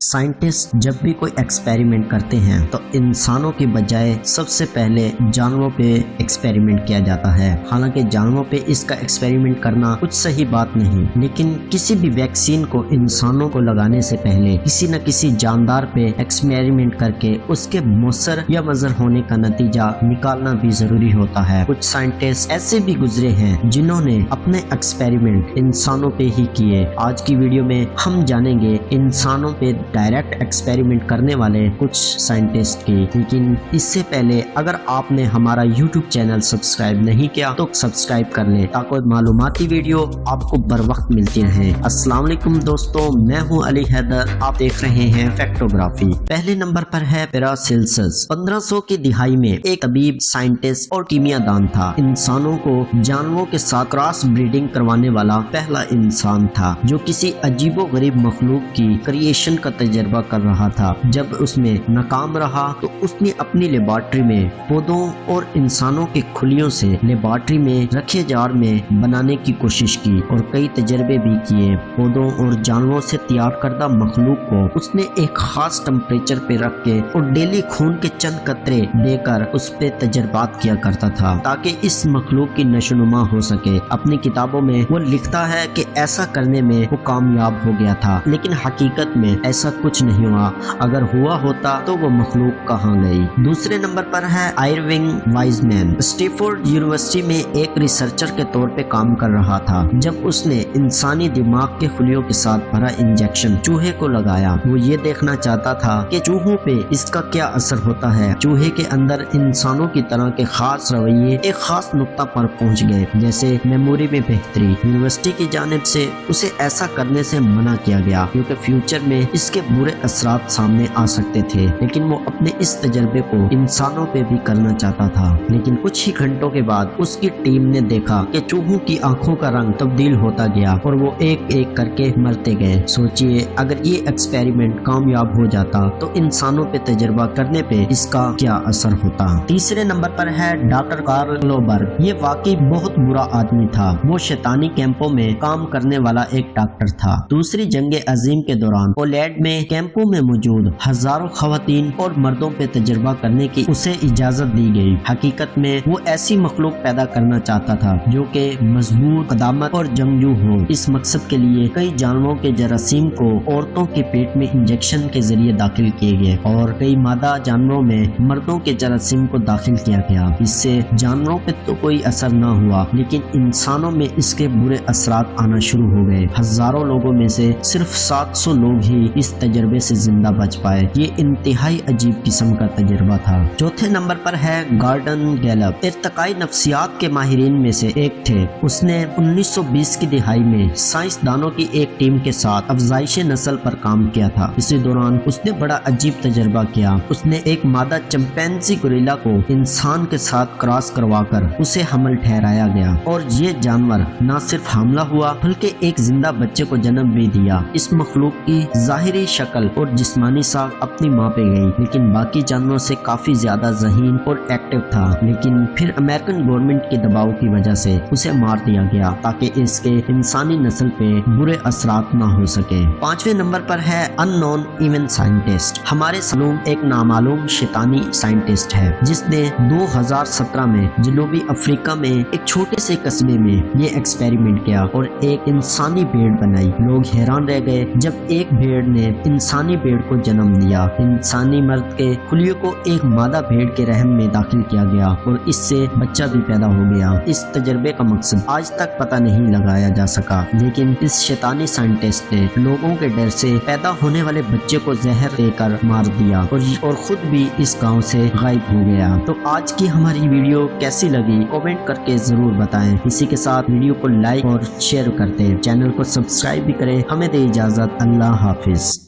Scientist जब भी कोई एक्सपेरिमेंट करते हैं तो इंसानों की बजाय सबसे पहले जानवरों पे एक्सपेरिमेंट किया जाता है। हालांकि जानवरों पे इसका एक्सपेरिमेंट करना कुछ सही बात नहीं, लेकिन किसी भी वैक्सीन को इंसानों को लगाने से पहले किसी न किसी जानदार पे एक्सपेरिमेंट करके उसके मुसर या मजर होने का नतीजा निकालना भी जरूरी होता है। कुछ साइंटिस्ट ऐसे भी गुजरे हैं जिन्होंने अपने एक्सपेरिमेंट इंसानों पे ही किए। आज की वीडियो में हम जानेंगे इंसानों पे डायरेक्ट एक्सपेरिमेंट करने वाले कुछ साइंटिस्ट की। लेकिन इससे पहले अगर आपने हमारा YouTube चैनल सब्सक्राइब नहीं किया तो सब्सक्राइब कर लें ताकि मालूमाती वीडियो आपको बर वक्त मिलती रहे। अस्सलाम वालेकुम दोस्तों, मैं हूं अली हैदर, आप देख रहे हैं फैक्टोग्राफी। पहले नंबर पर है पैरासिल्सस। 1500 की दिहाई में एक तबीब, साइंटिस्ट और कीमियादान था। इंसानों को जानवरों के साथ क्रॉस ब्रीडिंग करवाने वाला पहला इंसान था जो किसी अजीबो गरीब मखलूक की क्रिएशन का तजर्बा कर रहा था। जब उसमें नाकाम रहा तो उसने अपनी लेबॉर्ट्री में पौधों और इंसानों के खुलियों से लेबॉर्ट्री में रखे जार में बनाने की कोशिश की और कई तजर्बे भी किए। पौधों और जानवरों से तैयार करदा मखलूक को उसने एक खास टेम्परेचर पे रख के और डेली खून के चंद कतरे देकर उस पे तजर्बात किया करता था ताकि इस मखलूक की नशोनुमा हो सके। अपनी किताबों में वो लिखता है कि ऐसा करने में वो कामयाब हो गया था, लेकिन हकीकत में ऐसा कुछ नहीं हुआ। अगर हुआ होता तो वो मखलूक कहाँ गई। दूसरे नंबर पर है आयरविंग वाइजमैन। स्टैनफोर्ड यूनिवर्सिटी में एक रिसर्चर के तौर पे काम कर रहा था जब उसने इंसानी दिमाग के खुलियों के साथ भरा इंजेक्शन चूहे को लगाया। वो ये देखना चाहता था कि चूहों पे इसका क्या असर होता है। चूहे के अंदर इंसानों की तरह के खास रवैये एक खास नुक्ता पर पहुंच गए, जैसे मेमोरी में बेहतरी। यूनिवर्सिटी की जानिब से उसे ऐसा करने से मना किया गया क्योंकि फ्यूचर में इसके बुरे असरात सामने आ सकते थे, लेकिन वो अपने इस तजर्बे को इंसानों पे भी करना चाहता था। लेकिन कुछ ही घंटों के बाद उसकी टीम ने देखा कि चूहों की आंखों का रंग तब्दील होता गया और वो एक एक करके मरते गए। सोचिए अगर ये एक्सपेरिमेंट कामयाब हो जाता तो इंसानों पे तजर्बा करने पे इसका क्या असर होता। तीसरे नंबर पर है डॉक्टर कार्ल लोबर्ग। ये वाकई बहुत बुरा आदमी था। वो शैतानी कैंपों में काम करने वाला एक डॉक्टर था। दूसरी जंग अजीम के दौरान पोलैंड में कैंपों में मौजूद हजारों खवातीन और मर्दों पे तजर्बा करने की उसे इजाजत दी गई। हकीकत में वो ऐसी मखलूक पैदा करना चाहता था जो कि मजबूत, कदामत और जंगजू हो। इस मकसद के लिए कई जानवरों के जरासीम को औरतों के पेट में इंजेक्शन के जरिए दाखिल किए गए और कई मादा जानवरों में मर्दों के जरासीम को दाखिल किया गया। इससे जानवरों पे तो कोई असर न हुआ, लेकिन इंसानों में इसके बुरे असरात आना शुरू हो गए। हजारों लोगों में से सिर्फ 700 लोग ही इस तजर्बे से जिंदा बच पाए। ये इंतहाई अजीब किस्म का तजर्बा था। चौथे नंबर पर है गॉर्डन गैलप। इर्तिकाई नफ्सियात के माहिरीन में से एक थे। उसने 1920 की दिहाई में साइंसदानों की एक टीम के साथ अफजाइश नस्ल पर काम किया था। इसी दौरान उसने बड़ा अजीब तजर्बा किया। उसने एक मादा चिंपैंजी गोरिल्ला को इंसान के साथ क्रॉस करवाकर उसे हमल ठहराया गया और ये जानवर न सिर्फ हमला हुआ बल्कि एक जिंदा बच्चे को जन्म भी दिया। इस मखलूक की जाहिरी शक्ल और जिस्मानी साख अपनी माँ पे गई, लेकिन बाकी जानवरों से काफी ज्यादा ज़हीन और एक्टिव था। लेकिन फिर अमेरिकन गवर्नमेंट के दबाव की वजह से उसे मार दिया गया ताकि इसके इंसानी नस्ल पे बुरे असरात न हो सके। पांचवें नंबर पर है अननोन इवेंट साइंटिस्ट। हमारे सलूम एक नामालूम शैतानी साइंटिस्ट है जिसने 2017 में जनूबी अफ्रीका में एक छोटे से कस्बे में ये एक्सपेरिमेंट किया और एक इंसानी भेड़ बनाई। लोग हैरान रह गए जब एक भेड़ ने इंसानी भेड़ को जन्म दिया। इंसानी मर्द के खुलियों को एक मादा भेड़ के रहम में दाखिल किया गया और इससे बच्चा भी पैदा हो गया। इस तजर्बे का मकसद आज तक पता नहीं लगाया जा सका, लेकिन इस शैतानी साइंटिस्ट ने लोगों के डर से पैदा होने वाले बच्चे को जहर देकर मार दिया और खुद भी इस गांव से गायब हो गया। तो आज की हमारी वीडियो कैसी लगी कमेंट करके जरूर बताएं। इसी के साथ वीडियो को लाइक और शेयर करते, चैनल को सब्सक्राइब भी करें। हमें दे इजाजत। अल्लाह हाफिज।